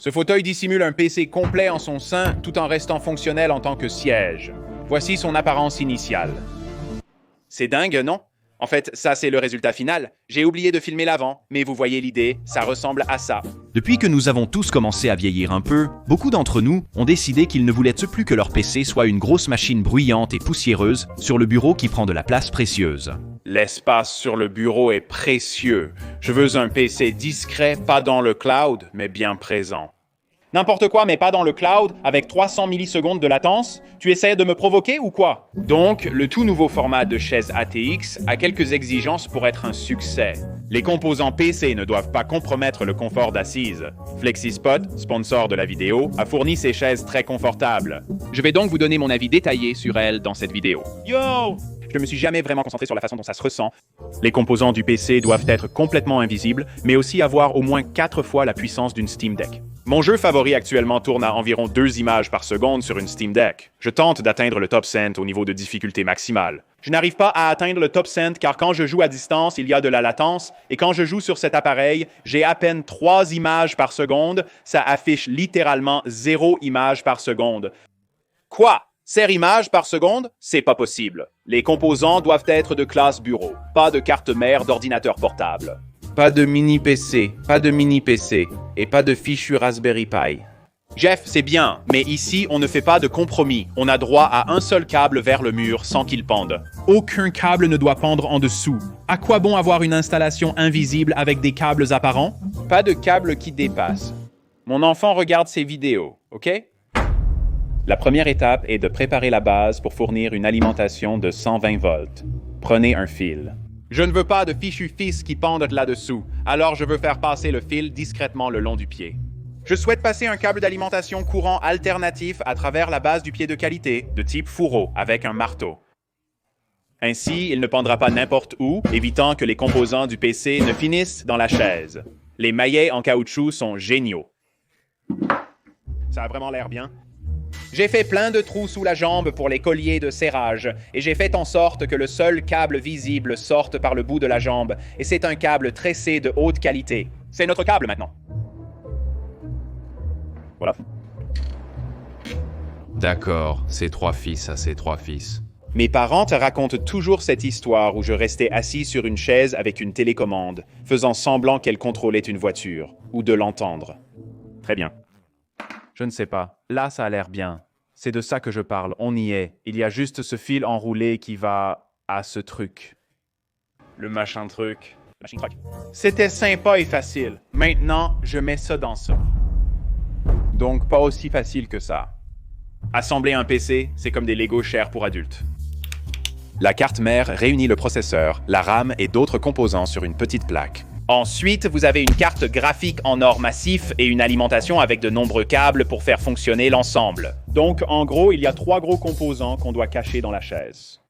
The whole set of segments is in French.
Ce fauteuil dissimule un PC complet en son sein tout en restant fonctionnel en tant que siège. Voici son apparence initiale. C'est dingue, non? En fait, ça c'est le résultat final. J'ai oublié de filmer l'avant, mais vous voyez l'idée, ça ressemble à ça. Depuis que nous avons tous commencé à vieillir un peu, beaucoup d'entre nous ont décidé qu'ils ne voulaient plus que leur PC soit une grosse machine bruyante et poussiéreuse sur le bureau qui prend de la place précieuse. L'espace sur le bureau est précieux. Je veux un PC discret, pas dans le cloud, mais bien présent. N'importe quoi, mais pas dans le cloud, avec 300 millisecondes de latence? Tu essaies de me provoquer ou quoi? Donc, le tout nouveau format de chaise ATX a quelques exigences pour être un succès. Les composants PC ne doivent pas compromettre le confort d'assise. FlexiSpot, sponsor de la vidéo, a fourni ces chaises très confortables. Je vais donc vous donner mon avis détaillé sur elles dans cette vidéo. Yo! Je ne me suis jamais vraiment concentré sur la façon dont ça se ressent. Les composants du PC doivent être complètement invisibles, mais aussi avoir au moins 4 fois la puissance d'une Steam Deck. Mon jeu favori actuellement tourne à environ 2 images par seconde sur une Steam Deck. Je tente d'atteindre le top cent au niveau de difficulté maximale. Je n'arrive pas à atteindre le top cent car quand je joue à distance, il y a de la latence, et quand je joue sur cet appareil, j'ai à peine 3 images par seconde. Ça affiche littéralement 0 image par seconde. Quoi? 7 images par seconde? C'est pas possible. Les composants doivent être de classe bureau, pas de carte mère d'ordinateur portable. Pas de mini-PC, et pas de fichu Raspberry Pi. Jeff, c'est bien, mais ici, on ne fait pas de compromis. On a droit à un seul câble vers le mur sans qu'il pende. Aucun câble ne doit pendre en dessous. À quoi bon avoir une installation invisible avec des câbles apparents? Pas de câble qui dépasse. Mon enfant regarde ses vidéos, ok? La première étape est de préparer la base pour fournir une alimentation de 120 volts. Prenez un fil. Je ne veux pas de fichu fils qui pendent là-dessous, alors je veux faire passer le fil discrètement le long du pied. Je souhaite passer un câble d'alimentation courant alternatif à travers la base du pied de qualité, de type fourreau, avec un marteau. Ainsi, il ne pendra pas n'importe où, évitant que les composants du PC ne finissent dans la chaise. Les maillets en caoutchouc sont géniaux. Ça a vraiment l'air bien. J'ai fait plein de trous sous la jambe pour les colliers de serrage, et j'ai fait en sorte que le seul câble visible sorte par le bout de la jambe, et c'est un câble tressé de haute qualité. C'est notre câble maintenant. Voilà. D'accord, c'est 3 fils à ces 3 fils. Mes parents te racontent toujours cette histoire où je restais assis sur une chaise avec une télécommande, faisant semblant qu'elle contrôlait une voiture, ou de l'entendre. Très bien. Je ne sais pas. Là, ça a l'air bien. C'est de ça que je parle. On y est. Il y a juste ce fil enroulé qui va à ce truc. Le machin truc. C'était sympa et facile. Maintenant, je mets ça dans ça. Donc, pas aussi facile que ça. Assembler un PC, c'est comme des Lego chers pour adultes. La carte mère réunit le processeur, la RAM et d'autres composants sur une petite plaque. Ensuite, vous avez une carte graphique en or massif et une alimentation avec de nombreux câbles pour faire fonctionner l'ensemble. Donc, en gros, il y a 3 gros composants qu'on doit cacher dans la chaise.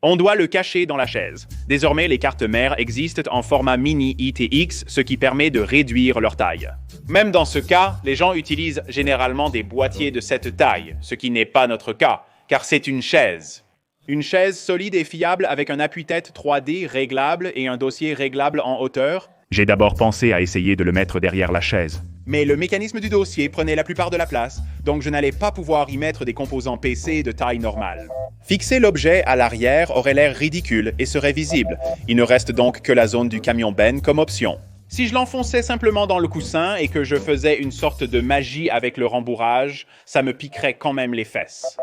On doit le cacher dans la chaise. Désormais, les cartes mères existent en format mini ITX, ce qui permet de réduire leur taille. Même dans ce cas, les gens utilisent généralement des boîtiers de cette taille, ce qui n'est pas notre cas, car c'est une chaise. Une chaise solide et fiable avec un appuie-tête 3D réglable et un dossier réglable en hauteur. J'ai d'abord pensé à essayer de le mettre derrière la chaise. Mais le mécanisme du dossier prenait la plupart de la place, donc je n'allais pas pouvoir y mettre des composants PC de taille normale. Fixer l'objet à l'arrière aurait l'air ridicule et serait visible. Il ne reste donc que la zone du camion Ben comme option. Si je l'enfonçais simplement dans le coussin et que je faisais une sorte de magie avec le rembourrage, ça me piquerait quand même les fesses.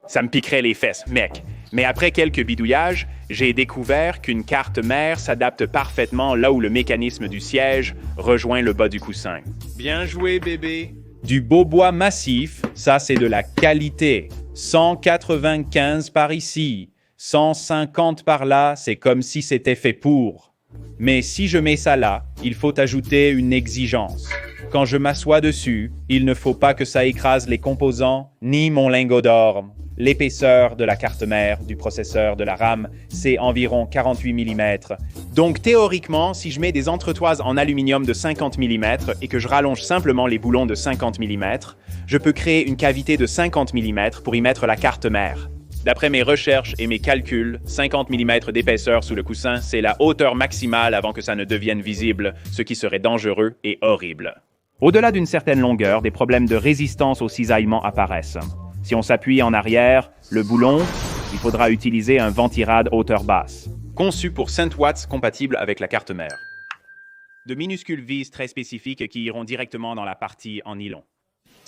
Ça me piquerait les fesses, mec. Mais après quelques bidouillages, j'ai découvert qu'une carte mère s'adapte parfaitement là où le mécanisme du siège rejoint le bas du coussin. Bien joué, bébé. Du beau bois massif, ça c'est de la qualité. 195 par ici, 150 par là, c'est comme si c'était fait pour. Mais si je mets ça là, il faut ajouter une exigence. Quand je m'assois dessus, il ne faut pas que ça écrase les composants ni mon lingot d'or. L'épaisseur de la carte mère du processeur de la RAM, c'est environ 48 mm. Donc théoriquement, si je mets des entretoises en aluminium de 50 mm et que je rallonge simplement les boulons de 50 mm, je peux créer une cavité de 50 mm pour y mettre la carte mère. D'après mes recherches et mes calculs, 50 mm d'épaisseur sous le coussin, c'est la hauteur maximale avant que ça ne devienne visible, ce qui serait dangereux et horrible. Au-delà d'une certaine longueur, des problèmes de résistance au cisaillement apparaissent. Si on s'appuie en arrière, le boulon, il faudra utiliser un ventirad hauteur basse. Conçu pour 5 watts compatible avec la carte mère. De minuscules vis très spécifiques qui iront directement dans la partie en nylon.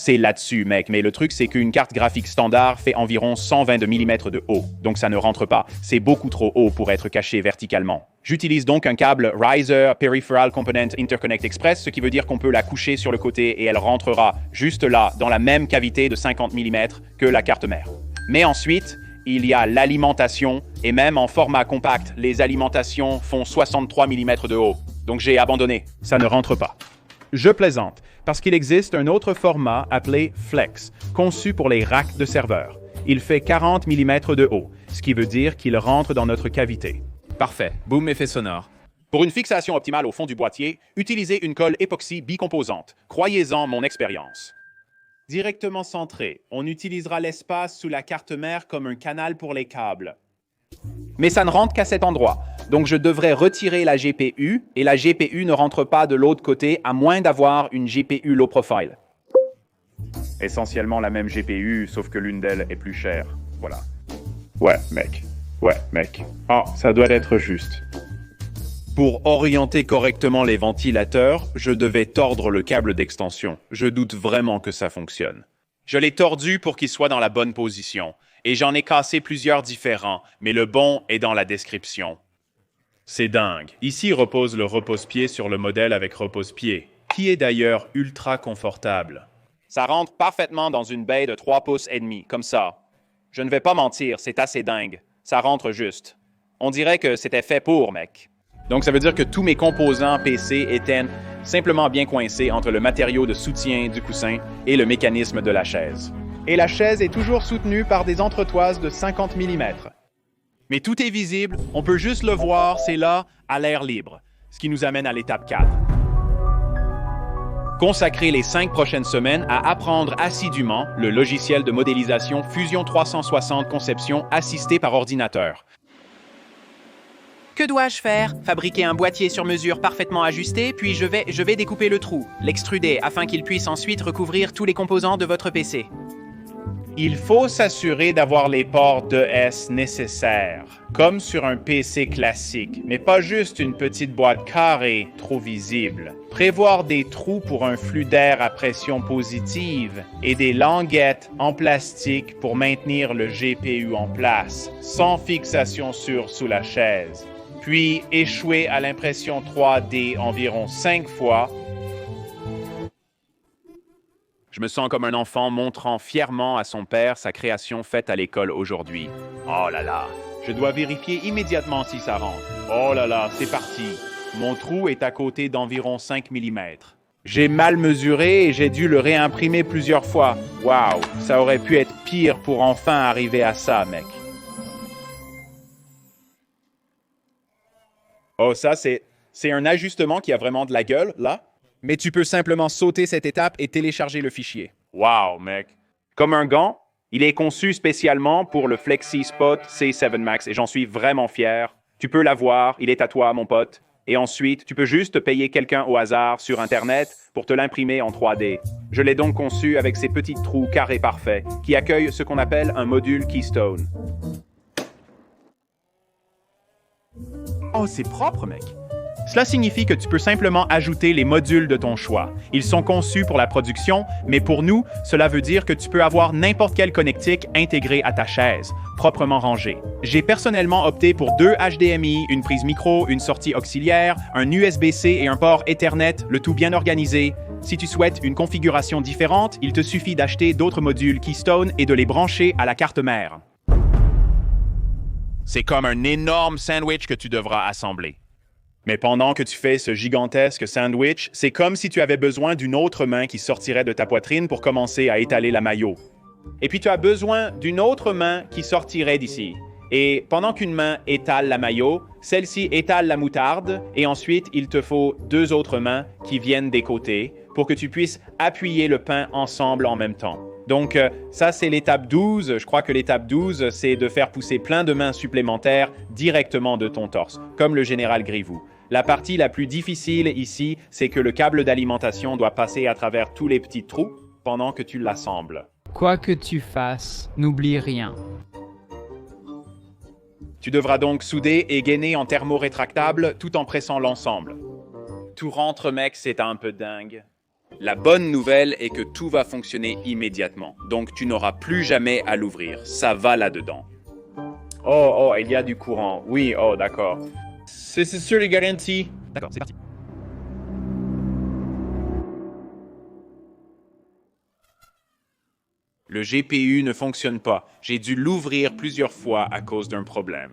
C'est là-dessus, mec, mais le truc, c'est qu'une carte graphique standard fait environ 122 mm de haut, donc ça ne rentre pas. C'est beaucoup trop haut pour être caché verticalement. J'utilise donc un câble Riser Peripheral Component Interconnect Express, ce qui veut dire qu'on peut la coucher sur le côté et elle rentrera juste là, dans la même cavité de 50 mm que la carte mère. Mais ensuite, il y a l'alimentation, et même en format compact, les alimentations font 63 mm de haut. Donc j'ai abandonné, ça ne rentre pas. Je plaisante, parce qu'il existe un autre format appelé Flex, conçu pour les racks de serveurs. Il fait 40 mm de haut, ce qui veut dire qu'il rentre dans notre cavité. Parfait. Boom, effet sonore. Pour une fixation optimale au fond du boîtier, utilisez une colle époxy bicomposante. Croyez-en mon expérience. Directement centré, on utilisera l'espace sous la carte mère comme un canal pour les câbles. Mais ça ne rentre qu'à cet endroit, donc je devrais retirer la GPU, et la GPU ne rentre pas de l'autre côté à moins d'avoir une GPU low profile. Essentiellement la même GPU, sauf que l'une d'elles est plus chère. Voilà. Ouais, mec. Ah, ça doit être juste. Pour orienter correctement les ventilateurs, je devais tordre le câble d'extension. Je doute vraiment que ça fonctionne. Je l'ai tordu pour qu'il soit dans la bonne position, et j'en ai cassé plusieurs différents, mais le bon est dans la description. C'est dingue. Ici repose le repose-pied sur le modèle avec repose-pied, qui est d'ailleurs ultra confortable. Ça rentre parfaitement dans une baie de 3 pouces et demi, comme ça. Je ne vais pas mentir, c'est assez dingue. Ça rentre juste. On dirait que c'était fait pour, mec. Donc ça veut dire que tous mes composants PC étaient simplement bien coincés entre le matériau de soutien du coussin et le mécanisme de la chaise. Et la chaise est toujours soutenue par des entretoises de 50 mm. Mais tout est visible, on peut juste le voir, c'est là, à l'air libre. Ce qui nous amène à l'étape 4. Consacrer les 5 prochaines semaines à apprendre assidûment le logiciel de modélisation Fusion 360 Conception assisté par ordinateur. Que dois-je faire? Fabriquer un boîtier sur mesure parfaitement ajusté, puis je vais découper le trou, l'extruder afin qu'il puisse ensuite recouvrir tous les composants de votre PC. Il faut s'assurer d'avoir les ports d'ES nécessaires, comme sur un PC classique, mais pas juste une petite boîte carrée trop visible. Prévoir des trous pour un flux d'air à pression positive et des languettes en plastique pour maintenir le GPU en place, sans fixation sûre sous la chaise. Puis échouer à l'impression 3D environ 5 fois. Je me sens comme un enfant montrant fièrement à son père sa création faite à l'école aujourd'hui. Oh là là, je dois vérifier immédiatement si ça rentre. Oh là là, c'est parti. Mon trou est à côté d'environ 5 mm. J'ai mal mesuré et j'ai dû le réimprimer plusieurs fois. Waouh, ça aurait pu être pire pour enfin arriver à ça, mec. Oh, ça, c'est un ajustement qui a vraiment de la gueule, là. Mais tu peux simplement sauter cette étape et télécharger le fichier. Wow, mec. Comme un gant, il est conçu spécialement pour le Flexi Spot C7 Max et j'en suis vraiment fier. Tu peux l'avoir, il est à toi, mon pote. Et ensuite, tu peux juste payer quelqu'un au hasard sur Internet pour te l'imprimer en 3D. Je l'ai donc conçu avec ces petits trous carrés parfaits qui accueillent ce qu'on appelle un module Keystone. Oh, c'est propre, mec. Cela signifie que tu peux simplement ajouter les modules de ton choix. Ils sont conçus pour la production, mais pour nous, cela veut dire que tu peux avoir n'importe quelle connectique intégrée à ta chaise, proprement rangée. J'ai personnellement opté pour 2 HDMI, une prise micro, une sortie auxiliaire, un USB-C et un port Ethernet, le tout bien organisé. Si tu souhaites une configuration différente, il te suffit d'acheter d'autres modules Keystone et de les brancher à la carte mère. C'est comme un énorme sandwich que tu devras assembler. Mais pendant que tu fais ce gigantesque sandwich, c'est comme si tu avais besoin d'une autre main qui sortirait de ta poitrine pour commencer à étaler la mayo. Et puis tu as besoin d'une autre main qui sortirait d'ici. Et pendant qu'une main étale la mayo, celle-ci étale la moutarde, et ensuite il te faut 2 autres mains qui viennent des côtés pour que tu puisses appuyer le pain ensemble en même temps. Donc ça c'est l'étape 12, je crois que l'étape 12 c'est de faire pousser plein de mains supplémentaires directement de ton torse, comme le général Grivoux. La partie la plus difficile ici, c'est que le câble d'alimentation doit passer à travers tous les petits trous pendant que tu l'assembles. Quoi que tu fasses, n'oublie rien. Tu devras donc souder et gainer en thermorétractable tout en pressant l'ensemble. Tout rentre, mec, c'est un peu dingue. La bonne nouvelle est que tout va fonctionner immédiatement, donc tu n'auras plus jamais à l'ouvrir. Ça va là-dedans. Oh, il y a du courant. Oui, oh, d'accord. C'est sûr les garanties. D'accord, c'est parti. Le GPU ne fonctionne pas. J'ai dû l'ouvrir plusieurs fois à cause d'un problème.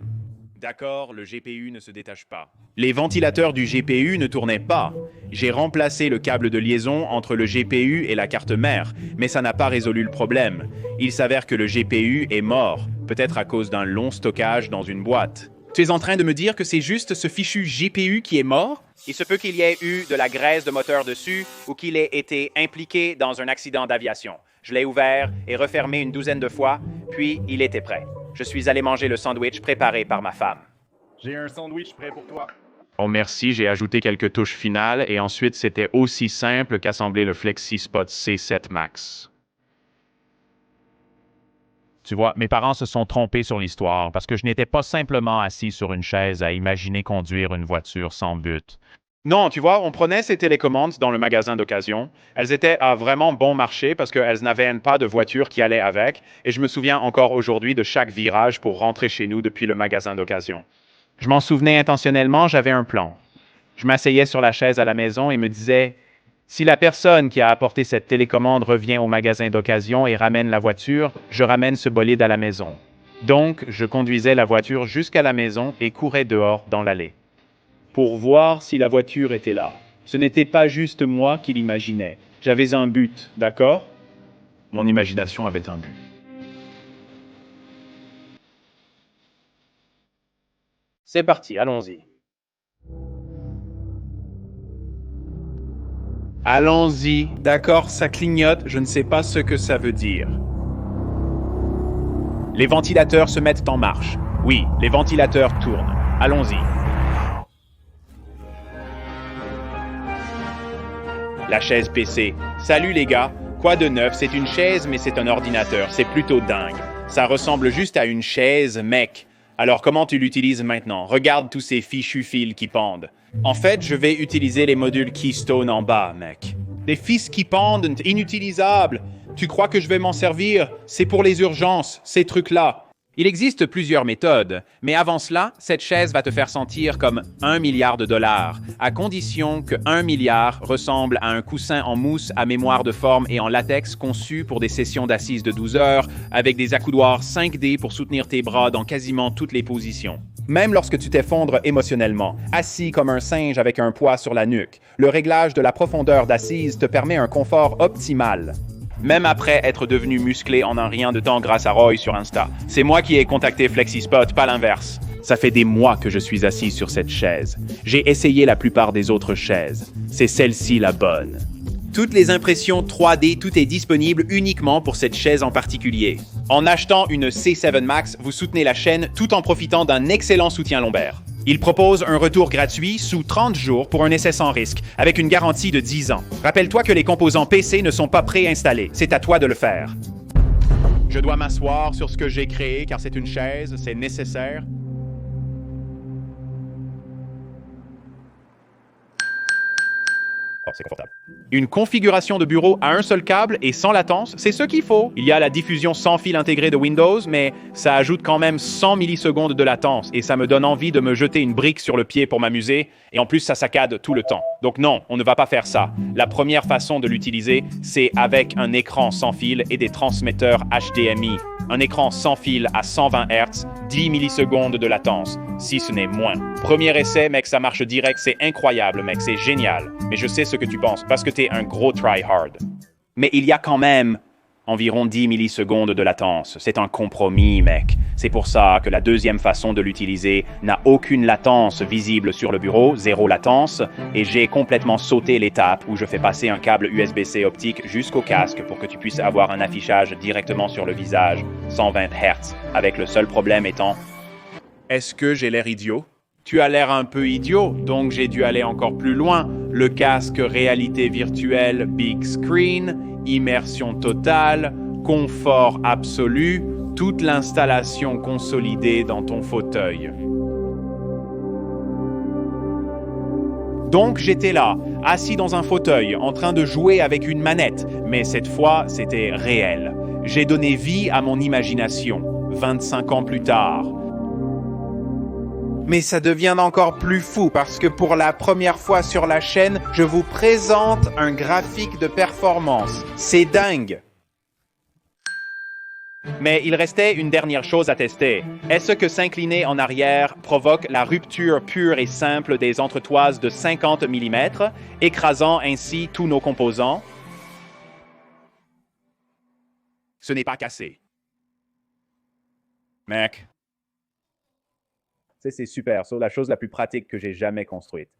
D'accord, le GPU ne se détache pas. Les ventilateurs du GPU ne tournaient pas. J'ai remplacé le câble de liaison entre le GPU et la carte mère, mais ça n'a pas résolu le problème. Il s'avère que le GPU est mort, peut-être à cause d'un long stockage dans une boîte. Tu es en train de me dire que c'est juste ce fichu GPU qui est mort? Il se peut qu'il y ait eu de la graisse de moteur dessus ou qu'il ait été impliqué dans un accident d'aviation. Je l'ai ouvert et refermé une douzaine de fois, puis il était prêt. Je suis allé manger le sandwich préparé par ma femme. J'ai un sandwich prêt pour toi. Oh merci, j'ai ajouté quelques touches finales et ensuite c'était aussi simple qu'assembler le FlexiSpot C7 Max. Tu vois, mes parents se sont trompés sur l'histoire parce que je n'étais pas simplement assis sur une chaise à imaginer conduire une voiture sans but. Non, tu vois, on prenait ces télécommandes dans le magasin d'occasion. Elles étaient à vraiment bon marché parce qu'elles n'avaient pas de voiture qui allait avec. Et je me souviens encore aujourd'hui de chaque virage pour rentrer chez nous depuis le magasin d'occasion. Je m'en souvenais intentionnellement, j'avais un plan. Je m'asseyais sur la chaise à la maison et me disais, si la personne qui a apporté cette télécommande revient au magasin d'occasion et ramène la voiture, je ramène ce bolide à la maison. Donc, je conduisais la voiture jusqu'à la maison et courais dehors dans l'allée. Pour voir si la voiture était là. Ce n'était pas juste moi qui l'imaginais. J'avais un but, d'accord? Mon imagination avait un but. C'est parti, allons-y. Allons-y. D'accord, ça clignote, je ne sais pas ce que ça veut dire. Les ventilateurs se mettent en marche. Oui, les ventilateurs tournent. Allons-y. La chaise PC. Salut les gars. Quoi de neuf? C'est une chaise, mais c'est un ordinateur. C'est plutôt dingue. Ça ressemble juste à une chaise, mec. Alors comment tu l'utilises maintenant? Regarde tous ces fichus fils qui pendent. En fait, je vais utiliser les modules Keystone en bas, mec. Des fils qui pendent, inutilisables. Tu crois que je vais m'en servir? C'est pour les urgences, ces trucs-là. Il existe plusieurs méthodes, mais avant cela, cette chaise va te faire sentir comme 1 milliard de dollars, à condition que 1 milliard ressemble à un coussin en mousse à mémoire de forme et en latex conçu pour des sessions d'assises de 12 heures, avec des accoudoirs 5D pour soutenir tes bras dans quasiment toutes les positions. Même lorsque tu t'effondres émotionnellement, assis comme un singe avec un poids sur la nuque, le réglage de la profondeur d'assise te permet un confort optimal. Même après être devenu musclé en un rien de temps grâce à Roy sur Insta. C'est moi qui ai contacté FlexiSpot, pas l'inverse. Ça fait des mois que je suis assis sur cette chaise. J'ai essayé la plupart des autres chaises. C'est celle-ci la bonne. Toutes les impressions 3D, tout est disponible uniquement pour cette chaise en particulier. En achetant une C7 Max, vous soutenez la chaîne tout en profitant d'un excellent soutien lombaire. Il propose un retour gratuit sous 30 jours pour un essai sans risque, avec une garantie de 10 ans. Rappelle-toi que les composants PC ne sont pas préinstallés. C'est à toi de le faire. Je dois m'asseoir sur ce que j'ai créé car c'est une chaise, c'est nécessaire. Oh, c'est confortable. Une configuration de bureau à un seul câble et sans latence, c'est ce qu'il faut. Il y a la diffusion sans fil intégrée de Windows, mais ça ajoute quand même 100 millisecondes de latence et ça me donne envie de me jeter une brique sur le pied pour m'amuser et en plus ça saccade tout le temps. Donc non, on ne va pas faire ça. La première façon de l'utiliser, c'est avec un écran sans fil et des transmetteurs HDMI. Un écran sans fil à 120 Hz, 10 millisecondes de latence, si ce n'est moins. Premier essai, mec, ça marche direct, c'est incroyable, mec, c'est génial. Mais je sais ce que tu penses, parce que t'es un gros try-hard. Mais il y a quand même environ 10 millisecondes de latence. C'est un compromis, mec. C'est pour ça que la deuxième façon de l'utiliser n'a aucune latence visible sur le bureau, zéro latence, et j'ai complètement sauté l'étape où je fais passer un câble USB-C optique jusqu'au casque pour que tu puisses avoir un affichage directement sur le visage, 120 Hz, avec le seul problème étant... Est-ce que j'ai l'air idiot? Tu as l'air un peu idiot, donc j'ai dû aller encore plus loin. Le casque réalité virtuelle Big Screen, immersion totale, confort absolu, toute l'installation consolidée dans ton fauteuil. Donc j'étais là, assis dans un fauteuil, en train de jouer avec une manette, mais cette fois c'était réel. J'ai donné vie à mon imagination, 25 ans plus tard. Mais ça devient encore plus fou parce que pour la première fois sur la chaîne, je vous présente un graphique de performance. C'est dingue! Mais il restait une dernière chose à tester. Est-ce que s'incliner en arrière provoque la rupture pure et simple des entretoises de 50 mm, écrasant ainsi tous nos composants? Ce n'est pas cassé. Mec. C'est super, c'est la chose la plus pratique que j'ai jamais construite.